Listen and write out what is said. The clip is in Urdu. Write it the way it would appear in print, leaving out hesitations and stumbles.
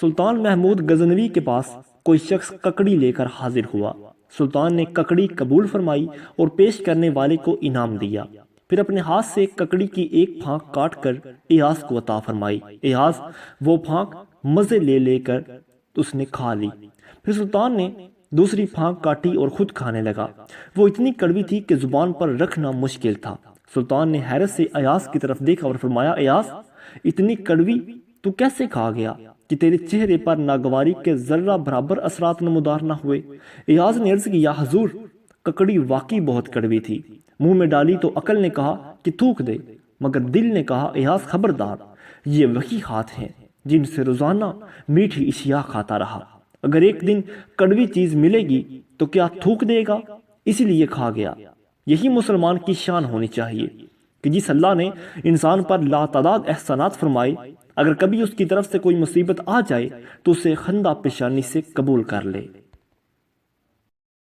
سلطان محمود غزنوی کے پاس کوئی شخص ککڑی لے کر حاضر ہوا۔ سلطان نے ککڑی قبول فرمائی اور پیش کرنے والے کو انعام دیا، پھر اپنے ہاتھ سے ککڑی کی ایک پھانک کاٹ کر ایاز کو عطا فرمائی۔ ایاز وہ پھانک مزے لے لے کر اس نے کھا لی۔ پھر سلطان نے دوسری پھانک کاٹی اور خود کھانے لگا۔ وہ اتنی کڑوی تھی کہ زبان پر رکھنا مشکل تھا۔ سلطان نے حیرت سے ایاز کی طرف دیکھا اور فرمایا، ایاز اتنی کڑوی تو کیسے کھا گیا کہ تیرے چہرے پر ناگواری کے ذرہ برابر اثرات نمودار نہ ہوئے؟ ایاز نے عرض کیا، حضور ککڑی واقعی بہت کڑوی تھی۔ منہ میں ڈالی تو عقل نے کہا کہ تھوک دے، مگر دل نے کہا ایاز خبردار، یہ وہی ہاتھ ہیں جن سے روزانہ میٹھی اشیاء کھاتا رہا، اگر ایک دن کڑوی چیز ملے گی تو کیا تھوک دے گا؟ اسی لیے کھا گیا۔ یہی مسلمان کی شان ہونی چاہیے کہ جس اللہ نے انسان پر لاتعداد احسانات فرمائے، اگر کبھی اس کی طرف سے کوئی مصیبت آ جائے تو اسے خندہ پیشانی سے قبول کر لے۔